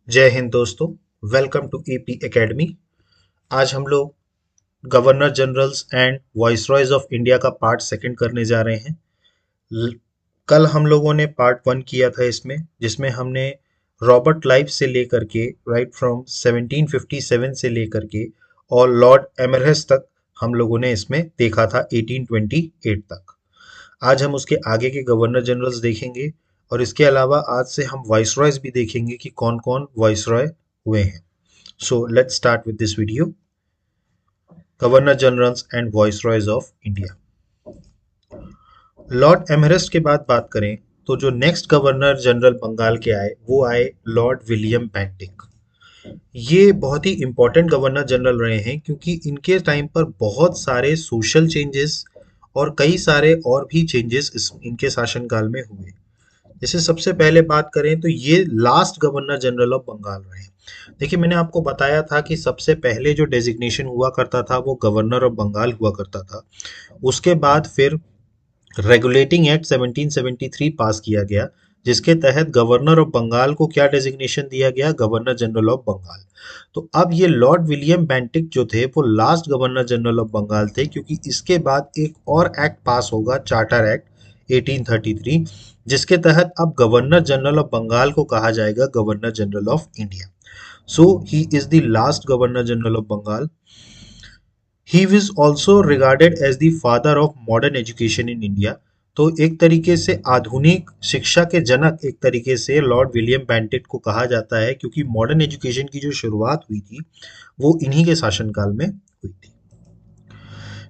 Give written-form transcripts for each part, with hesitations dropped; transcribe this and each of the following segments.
जय हिंद दोस्तों। Welcome to EP academy. आज हम लोग governor generals and viceroys of India का पार्ट सेकंड करने जा रहे हैं। ल- कल हम लोगों ने पार्ट वन किया था इसमें, जिसमें हमने रॉबर्ट क्लाइव से लेकर के राइट फ्रॉम 1757 से लेकर के और लॉर्ड एमरहेस्ट तक हम लोगों ने इसमें देखा था 1828 तक। आज हम उसके आगे के गवर्नर जनरल्स देखेंगे और इसके अलावा आज से हम वाइसरॉयज भी देखेंगे कि कौन कौन वाइसरॉय हुए हैं। So let's start with this video. Governor generals and viceroys of India. Lord Amherst के बाद बात करें तो जो नेक्स्ट गवर्नर जनरल बंगाल के आए वो आए लॉर्ड विलियम बेंटिक। ये बहुत ही इंपॉर्टेंट गवर्नर जनरल रहे हैं क्योंकि इनके टाइम पर बहुत सारे सोशल चेंजेस और कई सारे और भी चेंजेस इनके शासनकाल में हुए। जैसे सबसे पहले बात करें तो ये last governor general of Bengal रहे। देखिए, मैंने आपको बताया था कि सबसे पहले जो डेजिग्नेशन हुआ करता था वो गवर्नर ऑफ बंगाल हुआ करता था। उसके बाद फिर रेगुलेटिंग एक्ट 1773 पास किया गया, जिसके तहत गवर्नर ऑफ बंगाल को क्या डेजिग्नेशन दिया गया, गवर्नर जनरल ऑफ बंगाल। तो अब ये लॉर्ड विलियम बेंटिक जो थे वो last governor general of Bengal थे, क्योंकि इसके बाद एक और एक्ट पास होगा, चार्टर एक्ट 1833, जिसके तहत अब गवर्नर जनरल ऑफ बंगाल को कहा जाएगा governor general of India. So he is the last governor general of Bengal. He was also regarded as the father of modern education in India। तो एक तरीके से आधुनिक शिक्षा के जनक एक तरीके से लॉर्ड विलियम बेंटिक को कहा जाता है, क्योंकि मॉडर्न एजुकेशन की जो शुरुआत हुई थी वो इन्हीं के शासनकाल में हुई थी।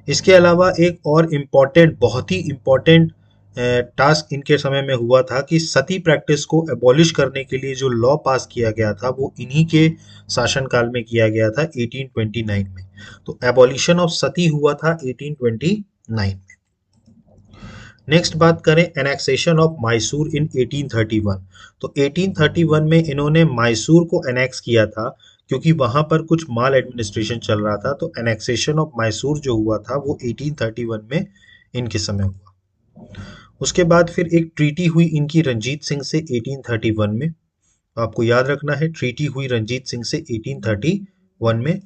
इसके अलावा एक और इम्पॉर्टेंट, बहुत ही इम्पॉर्टेंट टास्क इनके समय में हुआ था कि सती प्रैक्टिस को एबॉलिश करने के लिए जो लॉ पास किया गया था वो इन्हीं के शासनकाल में किया गया था 1829 में। तो एबॉलिशन ऑफ सती हुआ था 1829 में। नेक्स्ट बात करें एनेक्सेशन ऑफ मैसूर इन 1831। तो 1831 में इन्होंने मैसूर को एनेक्स किया था, क्योंकि वहां पर कुछ माल एडमिनिस्ट्रेशन चल रहा था। तो एनेक्सेशन ऑफ मैसूर जो हुआ था वो 1831 में इनके समय हुआ। उसके बाद फिर एक ट्रीटी हुई इनकी रंजीत सिंह से 1831 में। तो आपको याद रखना है, ट्रीटी हुई रंजीत सिंह से 1831 में।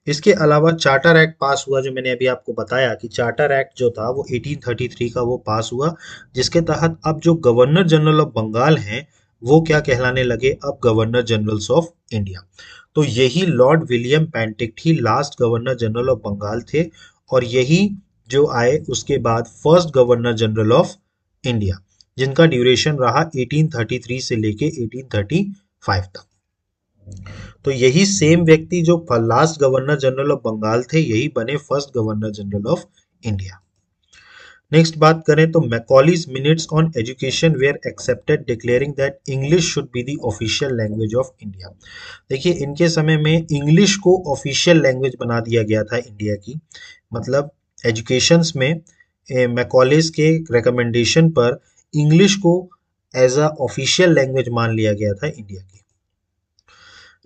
इसके अलावा चार्टर एक्ट पास हुआ, जो मैंने अभी आपको बताया कि चार्टर एक्ट जो था वो 1833 का वो पास हुआ, जिसके तहत अब जो गवर्नर जनरल ऑफ बंगाल हैं वो क्या कहलाने लगे, अब गवर्नर जनरल्स ऑफ इंडिया। तो यही लॉर्ड विलियम बेंटिक ही last governor general of Bengal थे, और यही जो आए उसके बाद first governor general of India, जिनका ड्यूरेशन रहा 1833 से लेके 1835 तक। तो यही सेम व्यक्ति जो last governor general of Bengal थे, यही बने first governor general of India. Next बात करें तो Macaulay's minutes on education were accepted, declaring that English should be the official language of India. देखिए, इनके समय में इंग्लिश को ऑफिशियल लैंग्वेज बना दिया गया था इंडिया की। मतलब एजुकेशंस में मैकॉलेज के रिकमेंडेशन पर इंग्लिश को एज अ ऑफिशियल लैंग्वेज मान लिया गया था इंडिया की।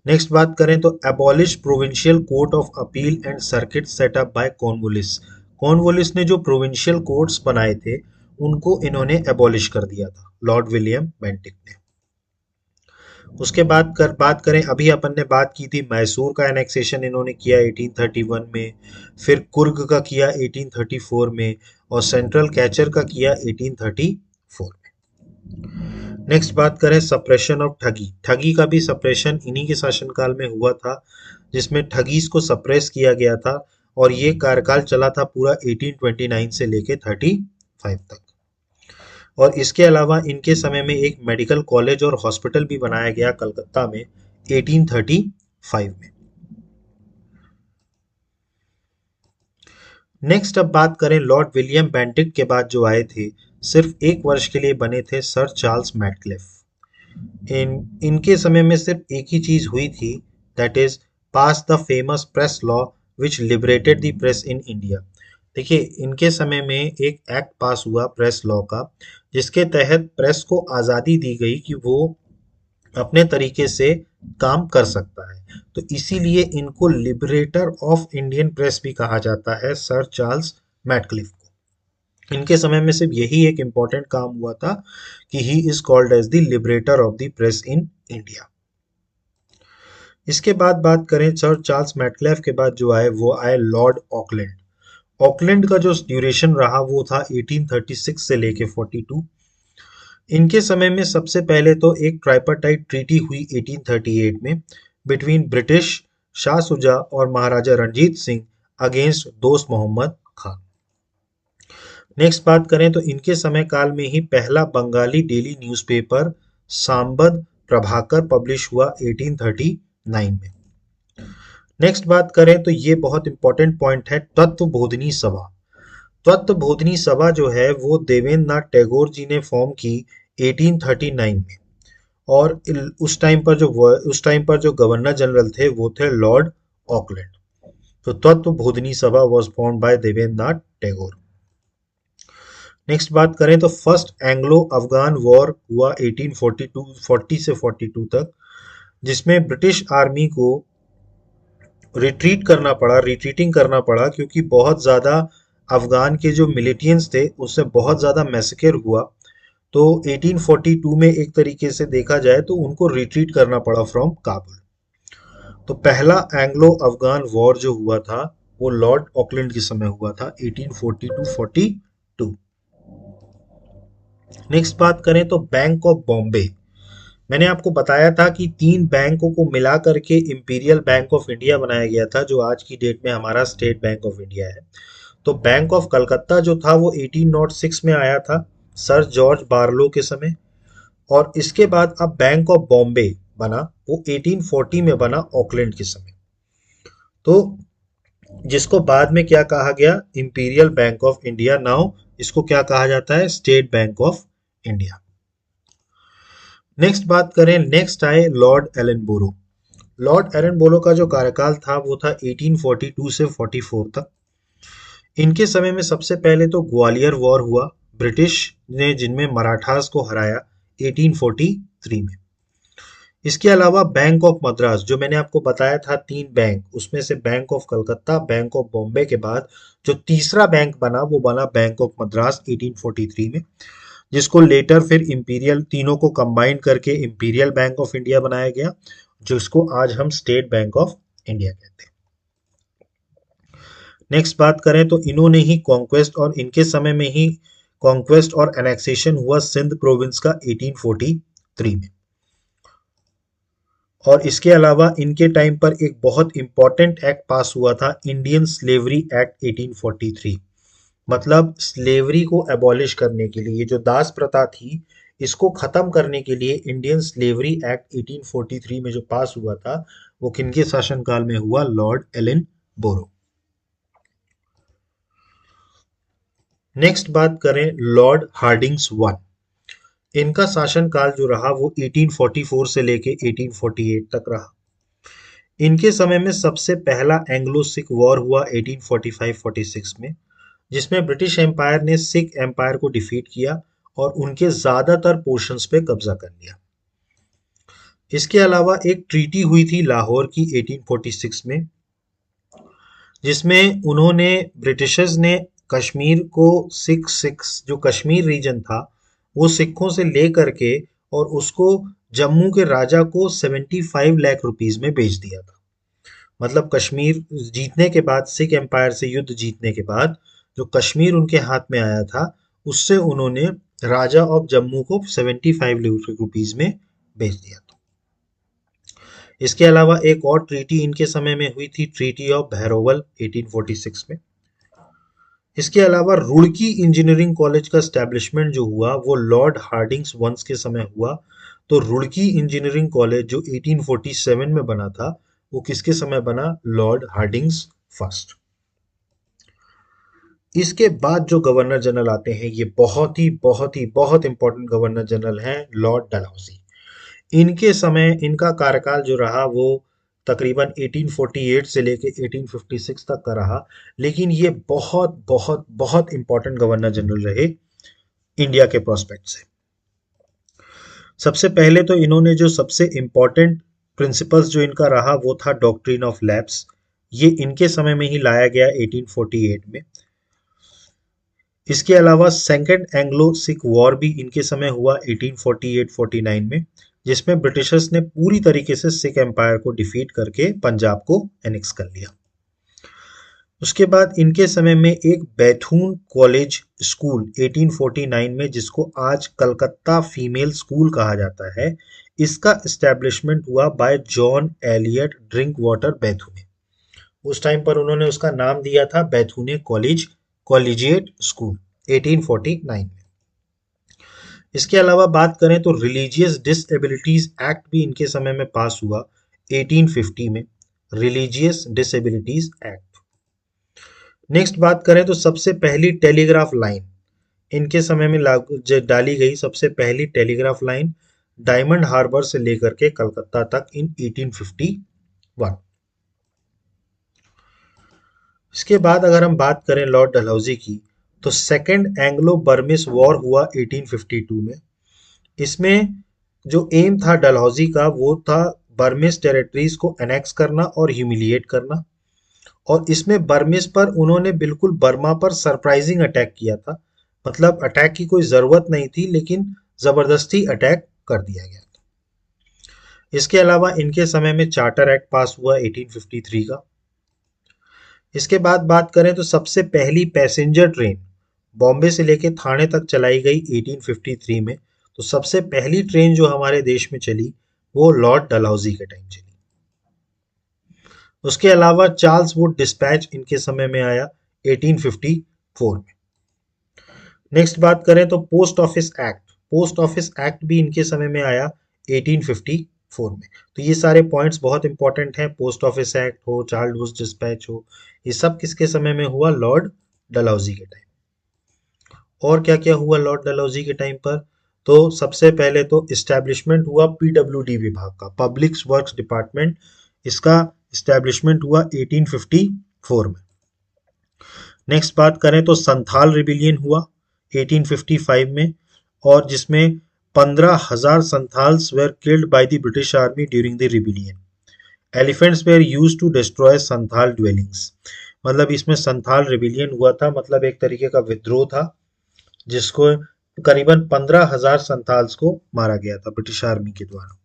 नेक्स्ट बात करें तो abolish provincial court of appeal and circuit setup by Cornwallis. Cornwallis ने जो प्रोविंशियल कोर्ट्स बनाए थे उनको इन्होंने एबॉलिश कर दिया था, लॉर्ड विलियम बेंटिक ने। उसके बाद बात करें, अभी अपन ने बात की थी मैसूर का एनेक्सेशन इन्होंने किया 1831 में, फिर कुर्ग का किया 1834 में, और सेंट्रल कैचर का किया 1834 में। नेक्स्ट बात करें सप्रेशन ऑफ ठगी। ठगी का भी सप्रेशन इन्हीं के शासनकाल में हुआ था, जिसमें ठगीज को सप्रेस किया गया था, और ये कार्यकाल चला था पूरा 1829 से लेके 35 तक। और इसके अलावा इनके समय में एक मेडिकल कॉलेज और हॉस्पिटल भी बनाया गया कलकत्ता में 1835 में। नेक्स्ट अब बात करें लॉर्ड विलियम बेंटिक के बाद जो आए थे, सिर्फ एक वर्ष के लिए बने थे सर चार्ल्स मैटक्लिफ। इनके समय में सिर्फ एक ही चीज हुई थी, that is pass the famous press law which liberated the press in India. देखिए, इनके समय में एक एक्ट पास हुआ प्रेस लॉ का, जिसके तहत प्रेस को आज़ादी दी गई कि वो अपने तरीके से काम कर सकता है। तो इसीलिए इनको लिबरेटर ऑफ इंडियन प्रेस भी कहा जाता है, सर चार्ल्स मैटक्लिफ को। इनके समय में सिर्फ यही एक इंपॉर्टेंट काम हुआ था कि he is called as the liberator of the press in India. इसके बाद बात करें सर चार्ल्स मैटक्लेफ के बाद जो आए वो आए लॉर्ड ऑकलैंड। ऑकलैंड का जो ड्यूरेशन रहा वो था 1836 से लेके 42। इनके समय में सबसे पहले तो एक ट्राइपार्टाइट ट्रीटी हुई 1838 में बिटवीन ब्रिटिश, शाह सुजा और महाराजा रणजीत सिंह अगेंस्ट दोस्त मोहम्मद खान। नेक्स्ट बात करें तो इनके समय काल में ही पहला Bengali daily newspaper Sambad Prabhakar publish हुआ 1839 में। नेक्स्ट बात करें तो ये बहुत इंपॉर्टेंट पॉइंट है तत्व बोधिनी सभा। तत्व बोधिनी सभा जो है वो देवेंद्र नाथ टैगोर जी ने फॉर्म की 1839 में। और उस टाइम पर जो गवर्नर जनरल थे वो थे लॉर्ड ऑकलैंड। तो तत्व बोधिनी सभा was form by Devendra Nath Tagore. Next बात करें तो फर्स्ट एंग्लो अफगान वॉर हुआ 1840 से 42 तक, जिसमें ब्रिटिश आर्मी को रिट्रीटिंग करना पड़ा क्योंकि बहुत ज़्यादा अफगान के जो मिलिटेंट्स थे उससे बहुत ज़्यादा मैसेकर हुआ। तो 1842 में एक तरीके से देखा जाए तो उनको रिट्रीट करना पड़ा फ्रॉम काबुल। तो पहला एंग्लो अफगान वॉर जो हुआ था वो लॉर्ड ऑकलैंड के समय हुआ था 1842-42। नेक्स्ट बात करें तो बैंक ऑफ बॉम्बे। मैंने आपको बताया था कि 3 बैंकों को मिला करके इंपीरियल बैंक ऑफ इंडिया बनाया गया था जो आज की डेट में हमारा स्टेट बैंक ऑफ इंडिया है। तो बैंक ऑफ कलकत्ता जो था वो 1806 में आया था सर जॉर्ज बारलो के समय। और इसके बाद अब बैंक ऑफ बॉम्बे बना वो 1840 में बना ऑकलैंड के समय। तो जिसको बाद में क्या कहा गया imperial bank of India. Now इसको क्या कहा जाता है state bank of India. Next बात करें नेक्स्ट आए लॉर्ड एलन बोरो। लॉर्ड एलन बोरो का जो कार्यकाल था वो था 1842 से 44 तक। इनके समय में सबसे पहले तो ग्वालियर वॉर हुआ ब्रिटिश ने जिनमें मराठास को हराया 1843 में। इसके अलावा बैंक ऑफ मद्रास जो मैंने आपको बताया था 3 बैंक उसमें से bank of Calcutta bank of Bombay के बाद जो तीसरा बैंक बना वो बना बैंक ऑफ मद्रास 1843 में, जिसको लेटर फिर इंपीरियल तीनों को कंबाइन करके इंपीरियल बैंक ऑफ इंडिया बनाया गया जिसको आज हम स्टेट बैंक ऑफ इंडिया कहते हैं। नेक्स्ट बात करें तो इन्होंने ही कॉन्क्वेस्ट और इनके समय में ही कॉन्क्वेस्ट और एनेक्सेशन हुआ सिंध प्रोविंस का 1843 में। और इसके अलावा इनके टाइम पर एक बहुत इंपॉर्टेंट एक्ट पास हुआ था इंडियन स्लेवरी एक्ट 1843। मतलब स्लेवरी को एबॉलिश करने के लिए जो दास प्रथा थी इसको खत्म करने के लिए इंडियन स्लेवरी एक्ट 1843 में जो पास हुआ था वो किनके शासनकाल में हुआ लॉर्ड एलन बोरो। नेक्स्ट बात करें लॉर्ड हार्डिंग्स वन। इनका शासनकाल जो रहा वो 1844 से लेके 1848 तक रहा। इनके समय में सबसे पहला एंग्लो सिख वॉर हुआ 1845-46 में जिसमें ब्रिटिश एम्पायर ने सिख एम्पायर को डिफीट किया और उनके ज्यादातर पोर्शंस पे कब्जा कर लिया। इसके अलावा एक ट्रीटी हुई थी लाहौर की 1846 में जिसमें उन्होंने ब्रिटिशर्स ने कश्मीर को सिख जो कश्मीर रीजन था वो सिखों से ले करके और उसको जम्मू के राजा को 75 लाख रुपीस में बेच दिया था। मतलब कश्मीर जीतने के बाद सिख एम्पायर से युद्ध जीतने के बाद जो कश्मीर उनके हाथ में आया था उससे उन्होंने राजा ऑफ जम्मू को 75 लाख रुपीस में बेच दिया था। इसके अलावा एक और ट्रीटी इनके समय में हुई थी ट्रीटी ऑफ भैरोवल 1846 में। इसके अलावा रुड़की इंजीनियरिंग कॉलेज का स्टैब्लिशमेंट जो हुआ वो लॉर्ड हार्डिंग्स वंस के समय हुआ। तो रुड़की इंजीनियरिंग कॉलेज जो 1847 में बना था वो किसके समय बना लॉर्ड हार्डिंग्स फर्स्ट। इसके बाद जो गवर्नर जनरल आते हैं ये बहुत इंपॉर्टेंट गवर्नर जनरल हैं लॉर्ड डलहौजी। इनके समय इनका कार्यकाल जो रहा वो तकरीबन 1848 से लेके 1856 तक का रहा। लेकिन ये बहुत इंपॉर्टेंट गवर्नर जनरल रहे इंडिया के प्रोस्पेक्ट से। सबसे पहले तो इन्होंने जो सबसे इंपॉर्टेंट प्रिंसिपल्स जो इनका रहा वो था डॉक्ट्रिन ऑफ लैप्स। ये इनके समय में ही लाया गया 1848 में। इसके अलावा सेकेंड एंग्लो सिख वॉर भी इनके समय हुआ 1848-49 में जिसमें ब्रिटिशर्स ने पूरी तरीके से सिख एम्पायर को डिफीट करके पंजाब को एनेक्स कर लिया। उसके बाद इनके समय में एक बैथून कॉलेज स्कूल 1849 में, जिसको आज कलकत्ता फीमेल स्कूल कहा जाता है, इसका एस्टेब्लिशमेंट हुआ by John Elliot Drinkwater Bethune. उस टाइम पर उन्होंने उसका नाम दिया था बैथुने कॉलेज, कॉलेजिएट स्कूल 1849 में। इसके अलावा बात करें तो रिलीजियस डिसेबिलिटीज एक्ट भी इनके समय में पास हुआ 1850 में, रिलीजियस डिसेबिलिटीज एक्ट। नेक्स्ट बात करें तो सबसे पहली टेलीग्राफ लाइन इनके समय में डाली गई, सबसे पहली टेलीग्राफ लाइन डायमंड हार्बर से लेकर के कलकत्ता तक इन 1851। इसके बाद अगर हम बात करें लॉर्ड डलहौजी की, तो सेकेंड एंग्लो बर्मिस वॉर हुआ 1852 में। इसमें जो एम था डलहौजी का वो था बर्मिस टेरिटरीज को एनेक्स करना और ह्यूमिलिएट करना, और इसमें बर्मिस पर उन्होंने बिल्कुल बर्मा पर सरप्राइजिंग अटैक किया था। मतलब अटैक की कोई ज़रूरत नहीं थी, लेकिन ज़बरदस्ती अटैक कर दिया गया था। इसके अलावा इनके समय में चार्टर एक्ट पास हुआ 1853 का। इसके बाद बात करें तो सबसे पहली पैसेंजर ट्रेन बॉम्बे से लेकर थाने तक चलाई गई 1853 में। तो सबसे पहली ट्रेन जो हमारे देश में चली वो लॉर्ड डलहौजी के टाइम चली। उसके अलावा चार्ल्स वुड डिस्पैच इनके समय में आया 1854 में। नेक्स्ट बात करें तो post office act, post office act भी इनके समय में आया 1854 में। तो ये सारे पॉइंट्स बहुत इंपॉर्टेंट हैं, पोस्ट ऑफिस एक्ट हो, चार्ल्स वुड डिस्पैच हो, ये सब किसके समय में हुआ? लॉर्ड डलहौजी के टाइम। और क्या क्या हुआ लॉर्ड डलहौजी के टाइम पर? तो सबसे पहले तो इस्टेब्लिशमेंट हुआ पीडब्ल्यूडी विभाग का, पब्लिक वर्क्स डिपार्टमेंट, इसका इस्टेब्लिशमेंट हुआ 1854 में। नेक्स्ट बात करें तो संथाल रिबिलियन हुआ 1855 में, और जिसमें 15,000 Santhals were killed by the British army during the rebellion. Elephants were used to destroy Santhal dwellings. मतलब इसमें संथाल रिबिलियन हुआ था, मतलब एक तरीके का विद्रोह था, जिसको करीबन 15,000 संथाल्स को मारा गया था ब्रिटिश आर्मी के द्वारा।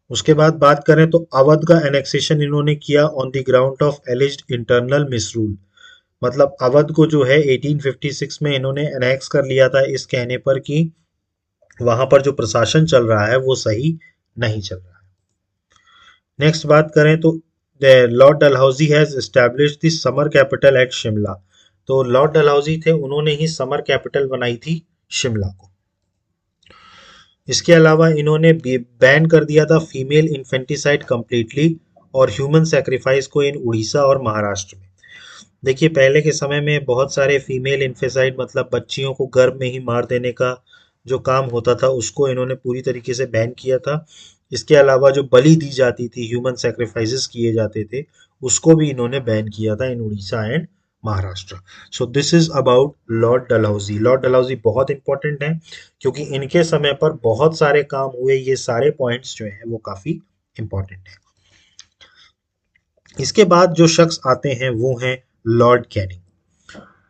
उसके बाद बात करें तो अवध का एनेक्सेशन इन्होंने किया on the ground of एलिज्ड internal मिसरूल। मतलब अवध को जो है 1856 में इन्होंने एनेक्स कर लिया था इस कहने पर कि वहां पर जो प्रशासन चल रहा है वो सही नहीं चल रहा है। नेक्स्ट बात करें तो Lord Dalhousie has established the summer capital eight Shimla. तो लॉर्ड डलहौजी थे, उन्होंने ही समर कैपिटल बनाई थी शिमला को। इसके अलावा इन्होंने बैन कर दिया था फीमेल इन्फेंटिसाइड कंप्लीटली और ह्यूमन सेक्रीफाइस को इन उड़ीसा और महाराष्ट्र में। देखिए पहले के समय में बहुत सारे फीमेल इन्फेसाइड, मतलब बच्चियों को गर्भ में ही मार देने का जो काम होता था, उसको इन्होंने पूरी तरीके से बैन किया था। इसके अलावा जो बलि दी जाती थी, ह्यूमन सेक्रीफाइसेस किए जाते थे, उसको भी इन्होंने बैन किया था in Orissa and Maharashtra. So this is about lord Dalhousie. Lord Dalhousie बहुत इंपॉर्टेंट है क्योंकि इनके समय पर बहुत सारे काम हुए। ये सारे पॉइंट्स जो हैं वो काफी इंपॉर्टेंट हैं। इसके बाद जो शख्स आते हैं वो हैं लॉर्ड कैनिंग।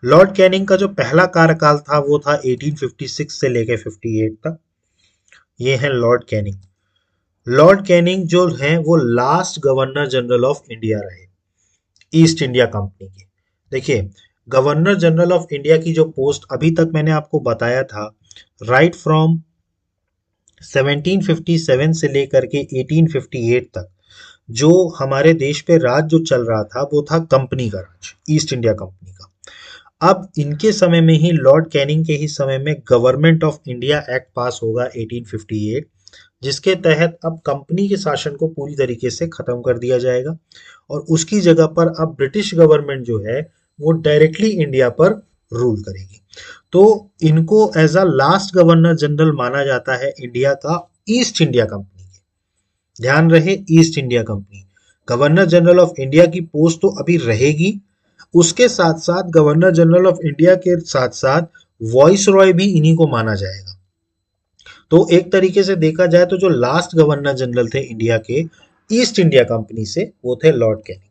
लॉर्ड कैनिंग का जो पहला कार्यकाल था वो था 1856 से लेकर 58 तक। ये हैं लॉर्ड कैनिंग। लॉर्ड कैनिंग जो हैं वो last governor general of India रहे ईस्ट इंडिया कंपनी के। देखिए गवर्नर जनरल ऑफ इंडिया की जो पोस्ट अभी तक मैंने आपको बताया था, राइट फ्रॉम 1757 से लेकर के 1858 तक जो हमारे देश पे राज जो चल रहा था वो था कंपनी का राज, ईस्ट इंडिया कंपनी का। अब इनके समय में ही, लॉर्ड कैनिंग के ही समय में गवर्नमेंट ऑफ इंडिया एक्ट पास होगा 1858, जिसके तहत अब कंपनी के शासन को पूरी तरीके से खत्म कर दिया जाएगा और उसकी जगह पर अब ब्रिटिश गवर्नमेंट जो है वो डायरेक्टली इंडिया पर रूल करेगी। तो इनको as a last governor general माना जाता है इंडिया का, ईस्ट इंडिया कंपनी के। ध्यान रहे, east India company. Governor general of India की पोस्ट तो अभी रहेगी, उसके साथ साथ गवर्नर जनरल ऑफ इंडिया के साथ साथ वॉइस रॉय भी इन्हीं को माना जाएगा। तो एक तरीके से देखा जाए तो जो लास्ट गवर्नर जनरल थे इंडिया के ईस्ट इंडिया कंपनी से, वो थे लॉर्ड कैनिंग।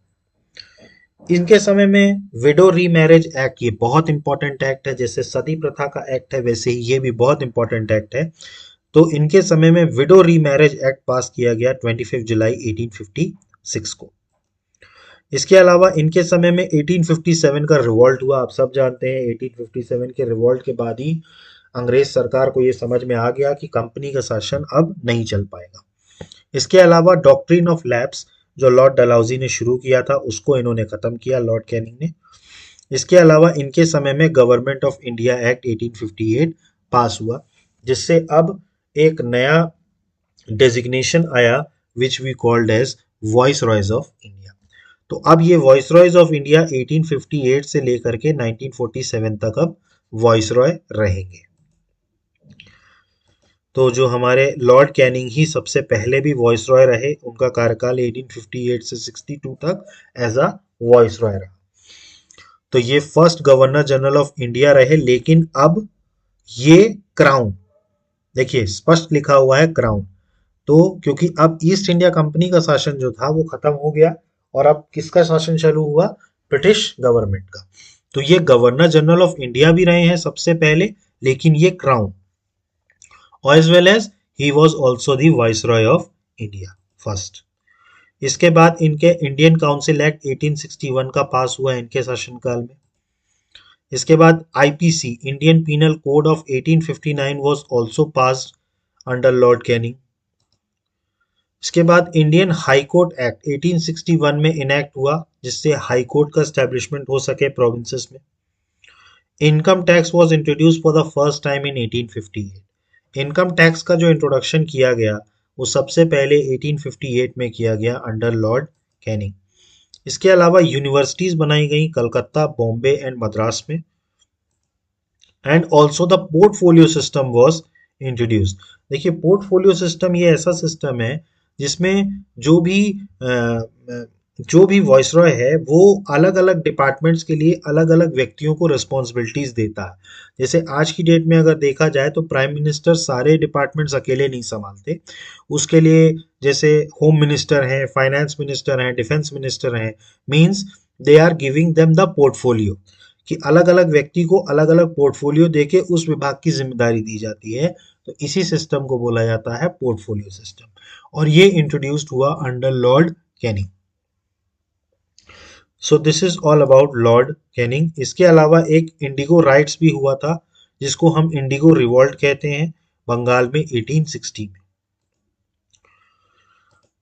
इनके समय में विडो रीमैरिज एक्ट, ये बहुत इंपॉर्टेंट एक्ट है। जैसे सती प्रथा का एक्ट है वैसे ही ये भी बहुत इंपॉर्टेंट एक्ट है। तो इनके समय में विडो रीमैरिज एक्ट पास किया गया 25 जुलाई 1856 को। इसके अलावा इनके समय में 1857 का रिवॉल्ट हुआ। आप सब जानते हैं 1857 के रिवॉल्ट के बाद ही अंग्रेज सरकार को ये समझ में आ गया कि कंपनी का शासन अब नहीं चल पाएगा। इसके अलावा डॉक्ट्रिन ऑफ लैप्स जो लॉर्ड डलहौजी ने शुरू किया था उसको इन्होंने खत्म किया, लॉर्ड कैनिंग ने। इसके अलावा इनके समय में government of India act 1858 pass हुआ, जिससे अब एक नया डेजिग्नेशन आया which we called as viceroys of India. तो अब ये वॉइस रॉयज ऑफ इंडिया 1858 से लेकर के 1947 तक अब वॉइस रॉय रहेंगे। तो जो हमारे लॉर्ड कैनिंग ही सबसे पहले भी वॉइस रॉय रहे, उनका कार्यकाल 1858 से 62 तक एज अ वॉइस रॉय रहा। तो ये first governor general of India रहे, लेकिन अब ये क्राउन, देखिए स्पष्ट लिखा हुआ है क्राउन। तो क्योंकि अब ईस्ट इंडिया कंपनी का शासन जो था वो खत्म हो गया और अब किसका शासन चालू हुआ? ब्रिटिश गवर्नमेंट का। तो ये गवर्नर जनरल ऑफ इंडिया भी रहे हैं सबसे पहले, लेकिन ये crown, as well as he was also the viceroy of India first। इसके बाद इनके इंडियन काउंसिल एक्ट 1861 का पास हुआ इनके शासनकाल में। इसके बाद IPC Indian penal code of 1859 was also passed under lord Canning. इसके बाद इंडियन हाई कोर्ट एक्ट 1861 में इनेक्ट हुआ, जिससे हाई कोर्ट का एस्टेब्लिशमेंट हो सके प्रोविंसेस में। Income tax was introduced for the first time in 1858। Income tax का जो इंट्रोडक्शन किया गया वो सबसे पहले 1858 में किया गया अंडर लॉर्ड कैनिंग। इसके अलावा यूनिवर्सिटीज बनाई गई कलकत्ता, बॉम्बे एंड मद्रास में। And also the portfolio system was introduced. देखिए पोर्टफोलियो सिस्टम ये ऐसा सिस्टम है जिसमें जो भी वॉइसरॉय है वो अलग अलग डिपार्टमेंट्स के लिए अलग अलग व्यक्तियों को रिस्पॉन्सिबिलिटीज देता है। जैसे आज की डेट में अगर देखा जाए तो प्राइम मिनिस्टर सारे डिपार्टमेंट्स अकेले नहीं संभालते, उसके लिए जैसे होम मिनिस्टर हैं, फाइनेंस मिनिस्टर हैं, डिफेंस मिनिस्टर हैं, means they are giving them the portfolio, कि अलग अलग व्यक्ति को अलग अलग पोर्टफोलियो देके उस विभाग की जिम्मेदारी दी जाती है। तो इसी सिस्टम को बोला जाता है पोर्टफोलियो सिस्टम, और ये इंट्रोड्यूस्ड हुआ under lord Canning. So this is all about Lord Canning. इसके अलावा एक इंडिगो राइट्स भी हुआ था जिसको हम इंडिगो रिवॉल्ट कहते हैं, बंगाल में 1860 में।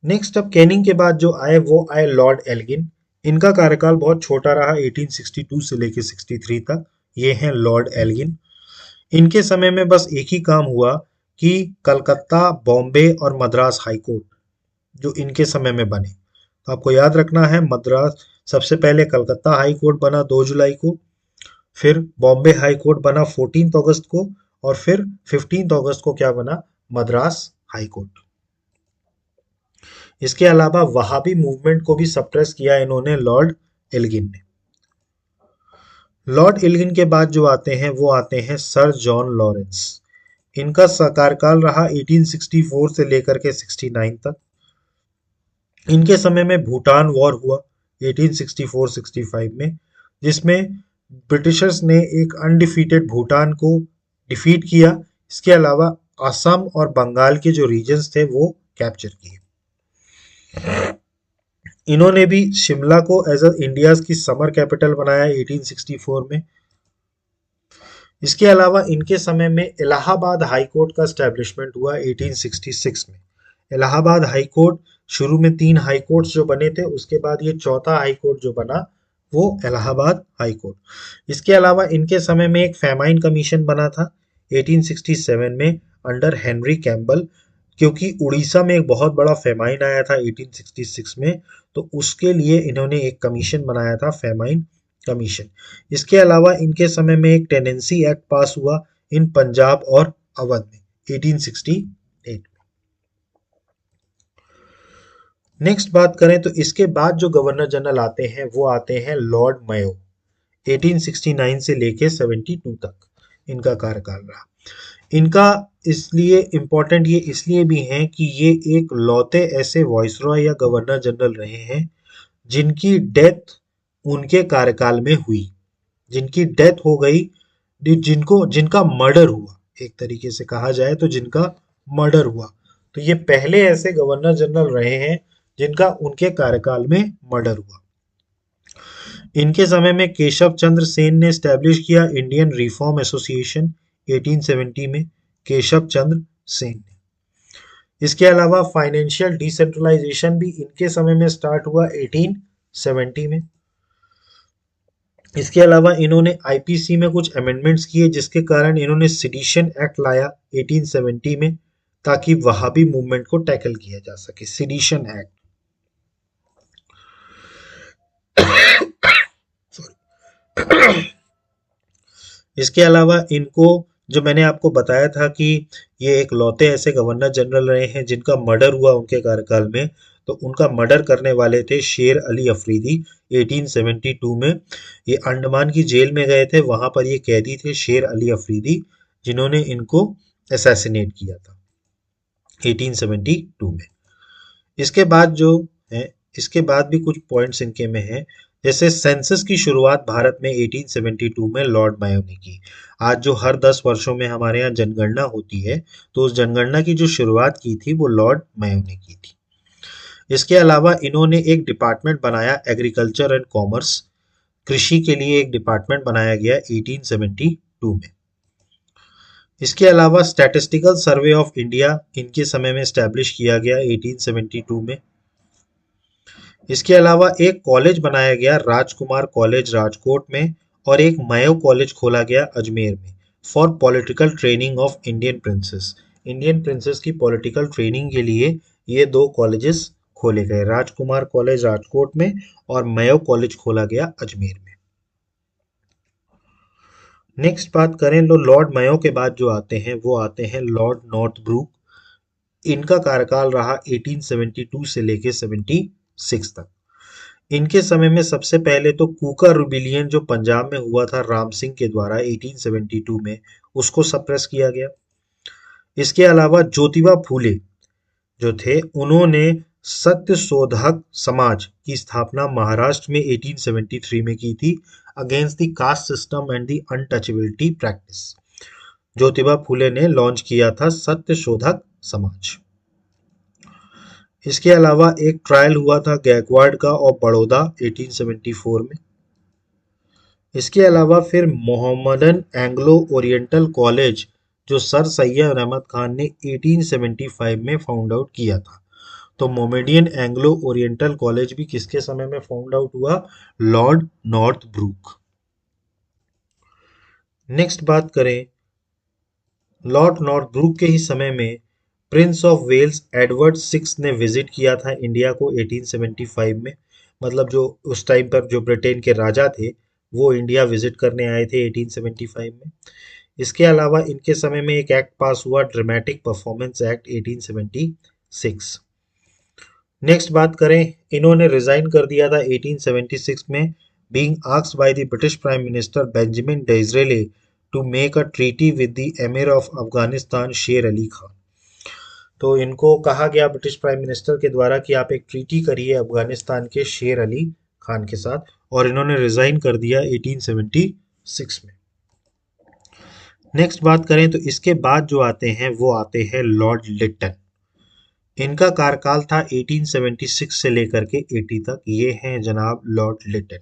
नेक्स्ट अब कैनिंग के बाद जो आए वो आए लॉर्ड एल्गिन। इनका कार्यकाल बहुत छोटा रहा, 1862 से लेकर 63 तक। ये हैं लॉर्ड एल्गिन। इनके समय में बस एक ही काम हुआ कि कलकत्ता, बॉम्बे और मद्रास हाई कोर्ट जो इनके समय में बने। तो आपको याद रखना है, मद्रास सबसे पहले कलकत्ता हाई कोर्ट बना 2 जुलाई को, फिर बॉम्बे हाई कोर्ट बना 14 अगस्त को, और फिर 15 अगस्त को क्या बना? Madras high court. इसके अलावा वहाबी मूवमेंट को भी सप्रेस किया इन्होंने लॉर्ड एल्गिन ने। लॉर्ड एल्गिन के बाद जो आते हैं वो आते हैं सर जॉन लॉरेंस। इनका कार्यकाल रहा 1864 से लेकर के 69 तक। इनके समय में भूटान वॉर हुआ 1864-65 में, जिसमें ब्रिटिशर्स ने एक अनडिफीटेड भूटान को डिफीट किया। इसके अलावा असम और बंगाल के जो रीजन्स थे वो कैप्चर किए। इन्होंने भी शिमला को एज अ इंडिया की समर कैपिटल बनाया 1864 में। इसके अलावा इनके समय में इलाहाबाद हाई कोर्ट का एस्टेब्लिशमेंट हुआ 1866 में। इलाहाबाद हाई कोर्ट, शुरू में 3 हाई कोर्ट्स जो बने थे, उसके बाद ये चौथा हाई कोर्ट जो बना वो इलाहाबाद हाई कोर्ट। इसके अलावा इनके समय में एक फेमाइन कमीशन बना था 1867 में अंडर हेनरी कैम्बल, क्योंकि उड़ीसा में एक बहुत बड़ा फेमाइन आया था 1866 में, तो उसके लिए इन्होंने एक कमीशन बनाया था, फेमाइन कमीशन। इसके अलावा इनके समय में एक टेनेंसी एक्ट पास हुआ इन पंजाब और अवध में 1868 में। नेक्स्ट बात करें तो इसके बाद जो गवर्नर जनरल आते हैं वो आते हैं लॉर्ड मयो। 1869 से लेके 72 तक इनका कार्यकाल रहा। इनका इसलिए इम्पोर्टेंट ये इसलिए भी हैं कि ये एक लौते ऐसे वॉइसरॉय या गवर्नर जनरल रहे हैं जिनकी डेथ उनके कार्यकाल में हुई, जिनकी डेथ हो गई, जिनका मर्डर हुआ, एक तरीके से कहा जाए तो जिनका मर्डर हुआ। तो ये पहले ऐसे गवर्नर जनरल रहे हैं जिनका उनके कार्यकाल में मर्डर हुआ। इनके समय में केशव चंद्र सेन ने स्टैब्लिश किया इंडियन रिफॉर्म एसोसिएशन 1870 में, केशव चंद्र सेन ने। इसके अलावा फाइनेंशियल डिसेंट्रलाइजेशन भी इनके समय में स्टार्ट हुआ 1870 में। इसके अलावा इन्होंने आईपीसी में कुछ अमेंडमेंट्स किए जिसके कारण इन्होंने सिडिशन एक्ट लाया 1870 में, ताकि वहाबी मूवमेंट को टैकल किया जा सके, सिडिशन एक्ट। इसके अलावा इनको, जो मैंने आपको बताया था कि ये एक लौते ऐसे गवर्नर जनरल रहे हैं जिनका मर्डर हुआ उनके कार्यकाल में, तो उनका मर्डर करने वाले थे शेर अली अफरीदी 1872 में। ये अंडमान की जेल में गए थे, वहां पर ये कैदी थे शेर अली अफरीदी, जिन्होंने इनको असैसिनेट किया था 1872 में। इसके बाद जो है, इसके बाद भी कुछ पॉइंट्स इनके में हैं, जैसे सेंसस की शुरुआत भारत में 1872 में लॉर्ड मायो ने की। आज जो हर 10 वर्षों में हमारे यहाँ जनगणना होती है, तो उस जनगणना की जो शुरुआत की थी वो लॉर्ड मायो ने की थी। इसके अलावा इन्होंने एक डिपार्टमेंट बनाया एग्रीकल्चर एंड कॉमर्स, कृषि के लिए एक डिपार्टमेंट बनाया गया 1872 में। इसके अलावा स्टैटिस्टिकल सर्वे ऑफ इंडिया इनके समय में स्टैब्लिश किया गया 1872 में। इसके अलावा एक कॉलेज बनाया गया राजकुमार कॉलेज राजकोट में, और एक मयो कॉलेज खोला गया अजमेर में for political training of Indian princess. Indian princess की पॉलिटिकल ट्रेनिंग के लिए ये दो कॉलेजेस खोले गए, राजकुमार कॉलेज राजकोट में और मयो कॉलेज खोला गया अजमेर में। नेक्स्ट बात करें तो लॉर्ड मयो के बाद जो आते हैं वो आते हैं लॉर्ड नॉर्थब्रूक। इनका कार्यकाल रहा 1872 से लेके 76 तक। इनके समय में सबसे पहले तो कुकर रिबिलियन जो पंजाब में हुआ था राम सिंह के द्वारा 1872 में, उसको सप्रेस किया गया। इसके अलावा ज्योतिबा फूले जो थे, उन्होंने सत्य शोधक समाज की स्थापना महाराष्ट्र में 1873 में की थी, against the caste system and the untouchability practice. Jyotiba Phule ने लॉन्च किया था सत्य शोधक समाज। इसके अलावा एक ट्रायल हुआ था गायकवाड़ का और बड़ौदा 1874 में। इसके अलावा फिर मोहम्मदन एंग्लो ओरिएंटल कॉलेज जो सर सैयद अहमद खान ने 1875 में फाउंड आउट किया था। तो मोमेडियन एंग्लो ओरिएंटल कॉलेज भी किसके समय में फाउंड आउट हुआ? Lord Northbrook. नेक्स्ट बात करें, लॉर्ड नॉर्थब्रूक के ही समय में prince of Wales Edward six ने विजिट किया था इंडिया को 1875 में। मतलब जो उस टाइम पर जो ब्रिटेन के राजा थे वो इंडिया विजिट करने आए थे 1875 में। इसके अलावा इनके समय में एक एक्ट पास हुआ ड्रामेटिक परफॉर्मेंस एक्ट 1876। नेक्स्ट बात करें, इन्होंने रिजाइन कर दिया था 1876 में, being asked by the British prime minister Benjamin Disraeli to make a treaty with the emir of Afghanistan Sher Ali Khan. तो इनको कहा गया ब्रिटिश प्राइम मिनिस्टर के द्वारा कि आप एक ट्रीटी करिए अफगानिस्तान के शेर अली खान के साथ, और इन्होंने रिजाइन कर दिया 1876 में। नेक्स्ट बात करें तो इसके बाद जो आते हैं वो आते हैं लॉर्ड लिटन। इनका कार्यकाल था 1876 से लेकर के 80 तक। ये हैं जनाब लॉर्ड लिटन।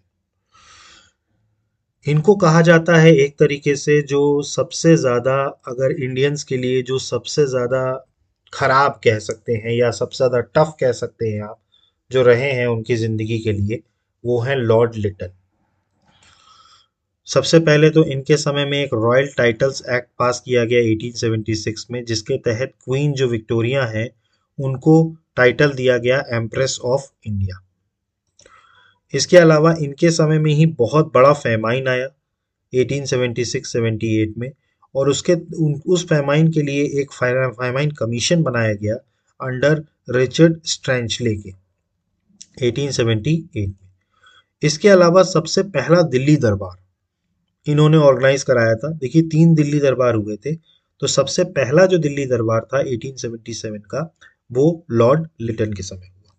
इनको कहा जाता है एक तरीके से जो सबसे ज़्यादा, अगर इंडियंस के लिए जो सबसे ज़्यादा खराब कह सकते हैं या सबसे ज़्यादा टफ कह सकते हैं आप, जो रहे हैं उनकी ज़िंदगी के लिए, वो हैं लॉर्ड लिटन। सबसे पहले तो इनके समय में एक रॉयल टाइटल्स एक्ट पास किया गया 1876 में, जिसके तहत क्वीन जो विक्टोरिया हैं उनको टाइटल दिया गया एम्प्रेस ऑफ इंडिया। इसके अलावा इनके समय में ही बहुत बड़ा फैमाइन आया 1876-78 में, और उस फैमाइन के लिए एक फैमाइन कमीशन बनाया गया अंडर रिचर्ड स्ट्रेंचले के 1878 में। इसके अलावा सबसे पहला दिल्ली दरबार इन्होंने ऑर्गेनाइज कराया था। देखिए 3 दिल्ली दरबार हुए थे, तो सबसे पहला जो दिल्ली दरबार था 1877 का, वो लॉर्ड लिटन के समय हुआ।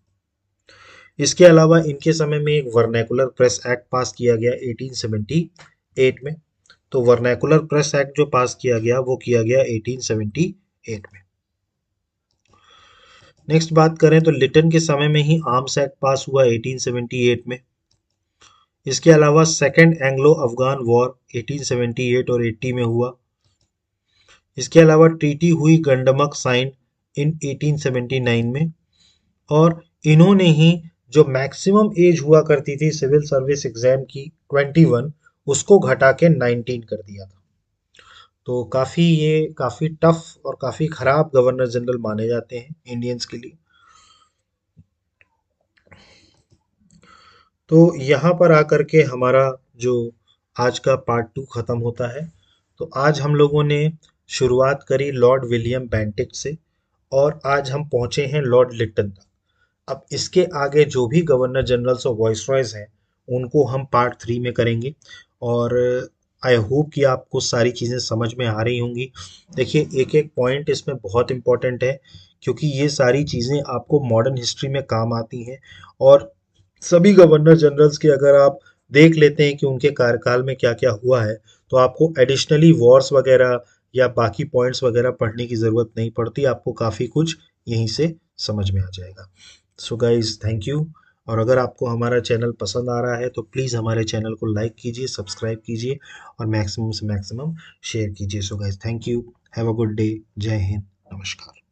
इसके अलावा इनके समय में एक वर्नैकुलर प्रेस एक्ट पास किया गया 1878 में। तो वर्नैकुलर प्रेस एक्ट जो पास किया गया वो किया गया 1878 में। नेक्स्ट बात करें तो लिटन के समय में ही आर्म्स एक्ट पास हुआ 1878 में। इसके अलावा सेकेंड एंग्लो अफगान वॉर 1878 और 80 में हुआ। इसके अलावा ट्रीटी हुई गंडमक साइन इन 1879 में। और इन्होंने ही जो मैक्सिमम एज हुआ करती थी सिविल सर्विस एग्जाम की 21, उसको घटा के 19 कर दिया था। तो काफ़ी टफ और काफ़ी खराब गवर्नर जनरल माने जाते हैं इंडियंस के लिए। तो यहाँ पर आकर के हमारा जो आज का पार्ट 2 ख़त्म होता है। तो आज हम लोगों ने शुरुआत करी लॉर्ड विलियम बेंटिक से, और आज हम पहुँचे हैं लॉर्ड लिटन तक। अब इसके आगे जो भी गवर्नर जनरल्स और वॉइसरॉयज हैं, उनको हम पार्ट 3 में करेंगे। और आई होप कि आपको सारी चीज़ें समझ में आ रही होंगी। देखिए, एक एक पॉइंट इसमें बहुत इंपॉर्टेंट है, क्योंकि ये सारी चीज़ें आपको मॉडर्न हिस्ट्री में काम आती हैं। और सभी गवर्नर जनरल्स के अगर आप देख लेते हैं कि उनके कार्यकाल में क्या क्या हुआ है, तो आपको एडिशनली वॉर्स वगैरह या बाकी पॉइंट्स वगैरह पढ़ने की ज़रूरत नहीं पड़ती। आपको काफ़ी कुछ यहीं से समझ में आ जाएगा। So guys, thank you. और अगर आपको हमारा चैनल पसंद आ रहा है तो प्लीज़ हमारे चैनल को लाइक कीजिए, सब्सक्राइब कीजिए और मैक्सिमम से मैक्सिमम शेयर कीजिए। So guys, thank you. Have a good day. जय हिंद। नमस्कार।